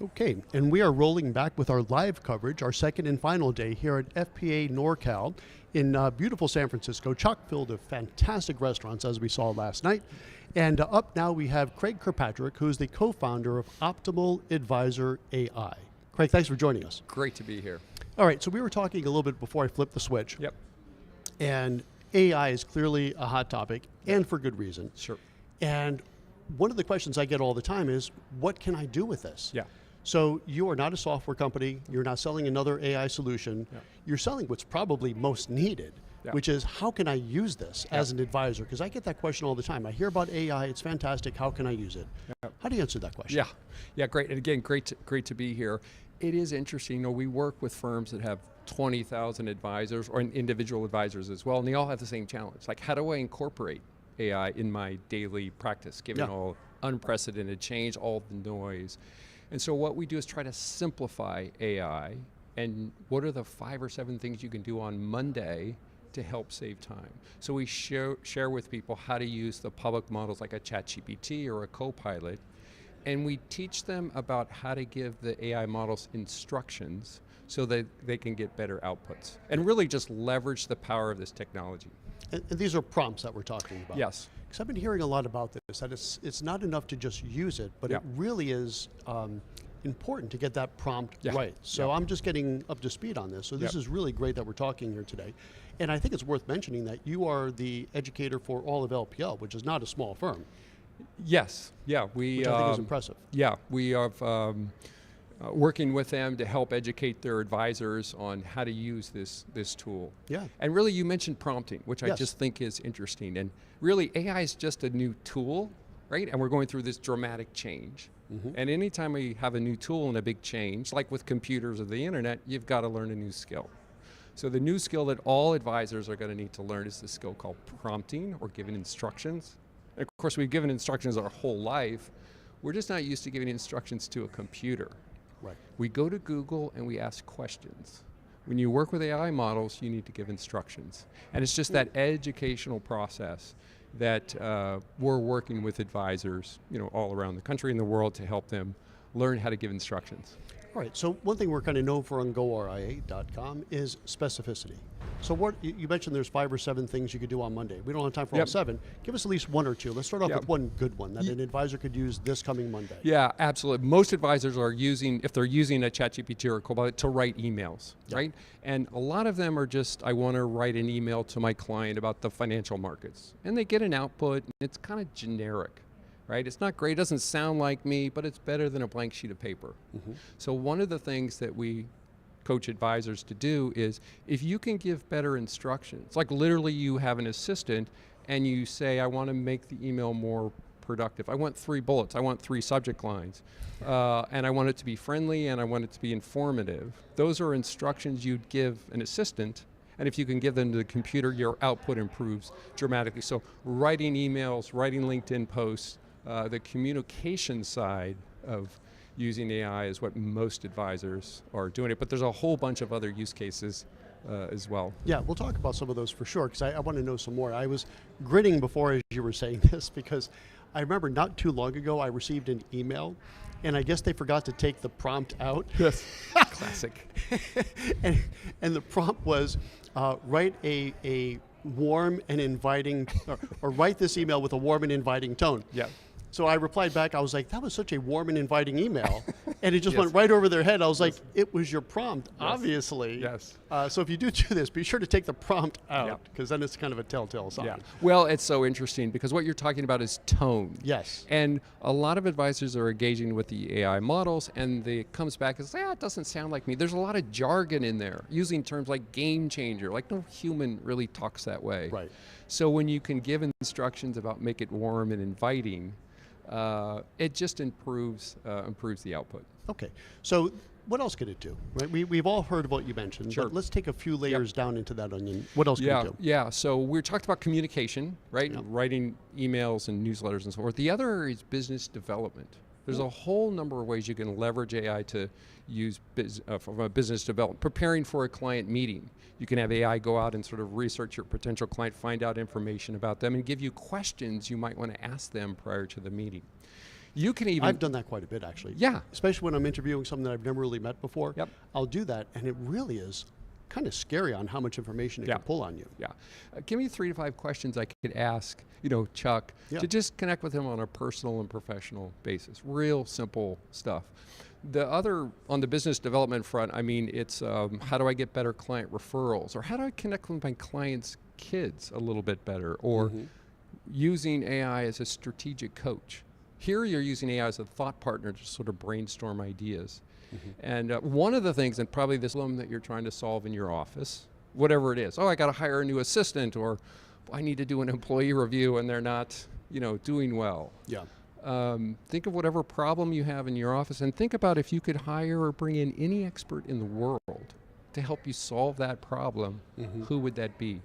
Okay, and we are rolling back with our live coverage, our second and final day here at FPA NorCal in beautiful San Francisco, chock filled of fantastic restaurants as we saw last night. And up now we have Craig Kirkpatrick, who's the co-founder of Optimal Advisor AI. Craig, thanks for joining us. Great to be here. All right, so we were talking a little bit before I flipped the switch. Yep. And AI is clearly a hot topic, and for good reason. Sure. And one of the questions I get all the time is, what can I do with this? Yeah. So you are not a software company, you're not selling another AI solution, Yeah. you're selling what's probably most needed, Yeah. which is how can I use this as an advisor? Because I get that question all the time. I hear about AI, it's fantastic, how can I use it? Yeah. How do you answer that question? Yeah, great. And again, great to be here. It is interesting, we work with firms that have 20,000 advisors or individual advisors as well, and they all have the same challenge. Like, how do I incorporate AI in my daily practice, given all unprecedented change, all the noise? And so what we do is try to simplify AI, and what are the 5 or 7 things you can do on Monday to help save time. So we share with people how to use the public models like a ChatGPT or a Copilot, and we teach them about how to give the AI models instructions so that they can get better outputs, and really just leverage the power of this technology. And these are prompts that we're talking about. Yes. Because I've been hearing a lot about this, that it's not enough to just use it, but it really is important to get that prompt right. So I'm just getting up to speed on this. So this is really great that we're talking here today. And I think it's worth mentioning that you are the educator for all of LPL, which is not a small firm. Yes, which I think is impressive. Yeah, we are working with them to help educate their advisors on how to use this tool. Yeah. And really, you mentioned prompting, which I just think is interesting. And really, AI is just a new tool, right? And we're going through this dramatic change. And anytime we have a new tool and a big change, like with computers or the internet, you've got to learn a new skill. So the new skill that all advisors are going to need to learn is the skill called prompting, or giving instructions. And of course, we've given instructions our whole life. We're just not used to giving instructions to a computer. Right. We go to Google and we ask questions. When you work with AI models, you need to give instructions. And it's just that educational process that we're working with advisors, all around the country and the world to help them learn how to give instructions. All right, so one thing we're kind of known for on goRIA.com is specificity. So what you mentioned there's 5 or 7 things you could do on Monday. We don't have time for all 7. Give us at least 1 or 2. Let's start off with one good one that an advisor could use this coming Monday. Yeah, absolutely. Most advisors are using, if they're using a ChatGPT or a Copilot, to write emails, right? And a lot of them are just, I want to write an email to my client about the financial markets. And they get an output, and it's kind of generic. Right? It's not great, it doesn't sound like me, but it's better than a blank sheet of paper. So one of the things that we coach advisors to do is, if you can give better instructions, like literally you have an assistant and you say, I want to make the email more productive. I want 3 bullets, I want 3 subject lines, and I want it to be friendly and I want it to be informative. Those are instructions you'd give an assistant. And if you can give them to the computer, your output improves dramatically. So writing emails, writing LinkedIn posts, the communication side of using AI is what most advisors are doing it, but there's a whole bunch of other use cases as well. Yeah, we'll talk about some of those for sure, because I want to know some more. I was grinning before as you were saying this, because I remember not too long ago I received an email, and I guess they forgot to take the prompt out. Yes, classic. and the prompt was, write a warm and inviting, or write this email with a warm and inviting tone. Yeah. So I replied back, I was like, that was such a warm and inviting email. And it just went right over their head. I was like, it was your prompt, obviously. Yes. So if you do this, be sure to take the prompt out, because then it's kind of a telltale sign. Yeah. Well, it's so interesting because what you're talking about is tone. Yes. And a lot of advisors are engaging with the AI models, and it comes back as, it doesn't sound like me. There's a lot of jargon in there, using terms like game changer. Like, no human really talks that way. Right. So when you can give instructions about make it warm and inviting, it just improves the output. Okay, so what else could it do? Right, we've all heard of what you mentioned, but let's take a few layers down into that onion. What else could it do? Yeah, so we talked about communication, right? Writing emails and newsletters and so forth. The other area is business development. There's a whole number of ways you can leverage AI to use from a business development. Preparing for a client meeting. You can have AI go out and sort of research your potential client, find out information about them, and give you questions you might want to ask them prior to the meeting. You can even... I've done that quite a bit, actually. Yeah. Especially when I'm interviewing someone that I've never really met before. Yep. I'll do that, and it really is kind of scary on how much information it can pull on you. Yeah. Give me 3 to 5 questions I could ask, Chuck, to just connect with him on a personal and professional basis. Real simple stuff. The other, on the business development front, I mean, it's how do I get better client referrals? Or how do I connect with my clients' kids a little bit better? Or using AI as a strategic coach. Here you're using AI as a thought partner to sort of brainstorm ideas. And one of the things, and probably this problem that you're trying to solve in your office, whatever it is, I got to hire a new assistant, or I need to do an employee review and they're not, doing well. Yeah. Think of whatever problem you have in your office, and think about if you could hire or bring in any expert in the world to help you solve that problem, who would that be?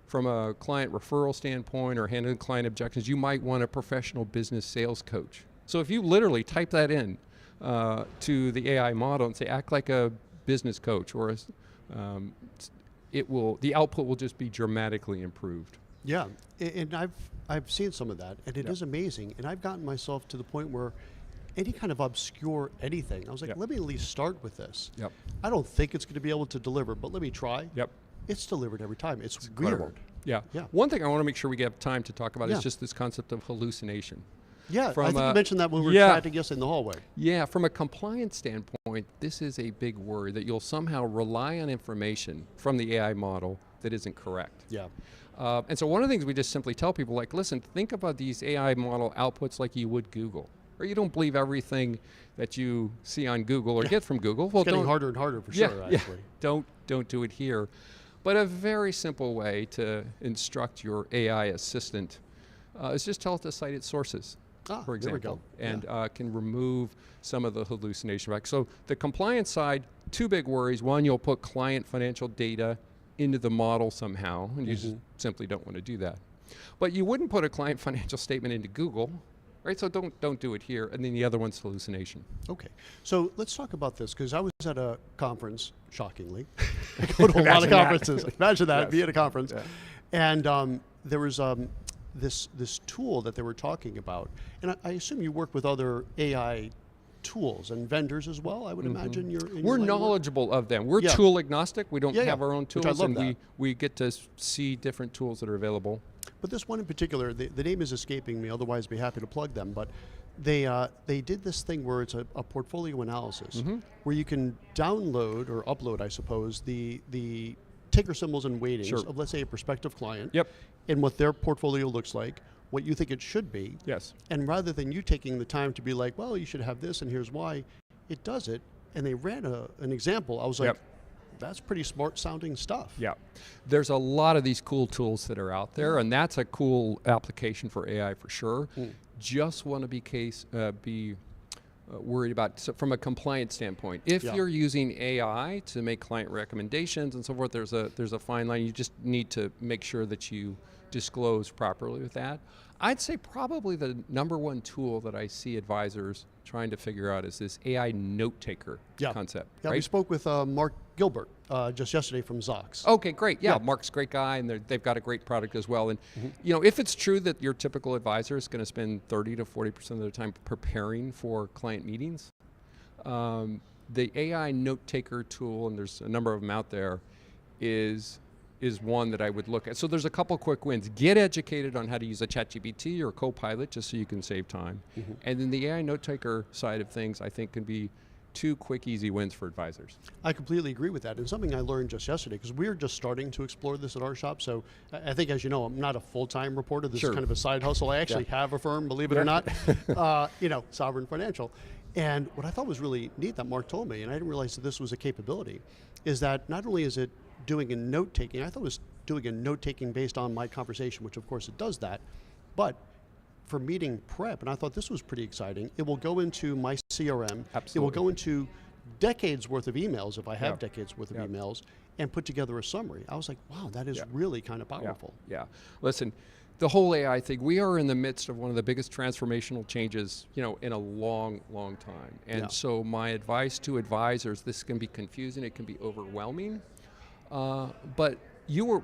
From a client referral standpoint or handling client objections, you might want a professional business sales coach. So if you literally type that in to the AI model and say, act like a business coach, or the output will just be dramatically improved. Yeah, and I've seen some of that, and it is amazing. And I've gotten myself to the point where any kind of obscure anything, I was like, let me at least start with this. I don't think it's going to be able to deliver, but let me try. It's delivered every time. It's weird. Yeah. One thing I want to make sure we have time to talk about is just this concept of hallucination. Yeah, I think you mentioned that when we were chatting yesterday in the hallway. Yeah, from a compliance standpoint, this is a big worry that you'll somehow rely on information from the AI model that isn't correct. Yeah. And so one of the things we just simply tell people, like, listen, think about these AI model outputs like you would Google. Or you don't believe everything that you see on Google or get from Google. Well, it's getting harder and harder for sure, actually. Don't do it here. But a very simple way to instruct your AI assistant is just tell it to cite its sources, for example, and can remove some of the hallucination back. So the compliance side, 2 big worries. One, you'll put client financial data into the model somehow, and you just simply don't want to do that. But you wouldn't put a client financial statement into Google, right? So don't do it here. And then the other one's hallucination. Okay, so let's talk about this, because I was at a conference, shockingly. I go to a lot of conferences. Imagine that, be at a conference. And there was this tool that they were talking about. And I assume you work with other AI tools and vendors as well, I would imagine. We're knowledgeable of them. We're tool agnostic. We don't have our own tools, and we get to see different tools that are available. But this one in particular, the name is escaping me, otherwise I'd be happy to plug them, but they did this thing where it's a portfolio analysis, where you can download or upload, I suppose, the ticker symbols and weightings of, let's say, a prospective client, and what their portfolio looks like, what you think it should be. And rather than you taking the time to be like, well, you should have this and here's why, it does it. And they ran an example. I was like, that's pretty smart sounding stuff. There's a lot of these cool tools that are out there, and that's a cool application for AI for sure. Just want to be worried about, so from a compliance standpoint, if you're using AI to make client recommendations and so forth, there's a fine line. You just need to make sure that you disclose properly with that. I'd say probably the #1 tool that I see advisors trying to figure out is this AI note taker concept. We spoke with Mark Gilbert just yesterday from Zox. Okay, great. Mark's a great guy, and they've got a great product as well. And if it's true that your typical advisor is going to spend 30 to 40% of their time preparing for client meetings, the AI note taker tool, and there's a number of them out there, is one that I would look at. So there's a couple quick wins. Get educated on how to use a ChatGPT or Copilot just so you can save time. And then the AI note taker side of things, I think, can be 2 quick, easy wins for advisors. I completely agree with that. And something I learned just yesterday, because we're just starting to explore this at our shop. So I think, as you know, I'm not a full-time reporter. This is kind of a side hustle. I actually have a firm, believe it or not, Sovereign Financial. And what I thought was really neat that Mark told me, and I didn't realize that this was a capability, is that not only is it doing a note-taking, I thought it was doing a note-taking based on my conversation, which of course it does that, but for meeting prep, and I thought this was pretty exciting, it will go into my CRM, it will go into decades worth of emails, if I have decades worth of emails, and put together a summary. I was like, wow, that is really kind of powerful. Listen, the whole AI thing, we are in the midst of one of the biggest transformational changes, in a long, long time. And so my advice to advisors, this can be confusing, it can be overwhelming, but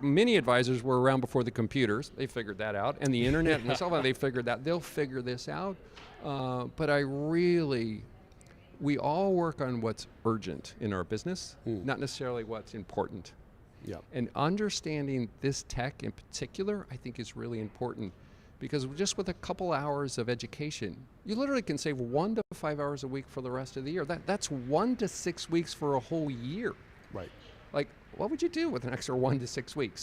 many advisors were around before the computers. They figured that out. And the internet and the cell phone, they figured that. They'll figure this out. But we all work on what's urgent in our business, not necessarily what's important. Yeah. And understanding this tech in particular, I think is really important, because just with a couple hours of education, you literally can save 1 to 5 hours a week for the rest of the year. That's 1 to 6 weeks for a whole year. Right. Like, what would you do with an extra 1 to 6 weeks?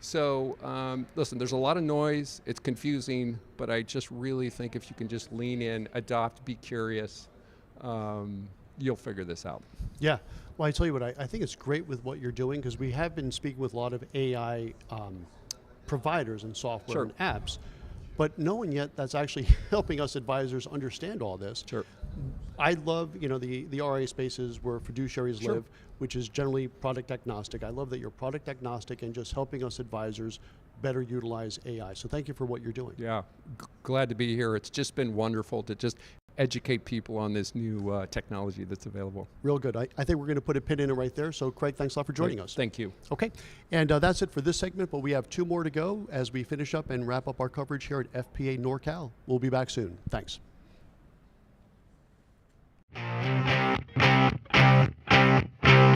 So listen, there's a lot of noise. It's confusing, but I just really think if you can just lean in, adopt, be curious, you'll figure this out. Yeah. Well, I tell you what, I think it's great with what you're doing, because we have been speaking with a lot of AI providers and software and apps, but no one yet that's actually helping us advisors understand all this. Sure. I love, the RIA spaces where fiduciaries live, which is generally product agnostic. I love that you're product agnostic and just helping us advisors better utilize AI. So thank you for what you're doing. Yeah, glad to be here. It's just been wonderful to just educate people on this new technology that's available. Real good. I think we're going to put a pin in it right there. So Craig, thanks a lot for joining us. Thank you. Okay, and that's it for this segment, but we have 2 more to go as we finish up and wrap up our coverage here at FPA NorCal. We'll be back soon. Thanks.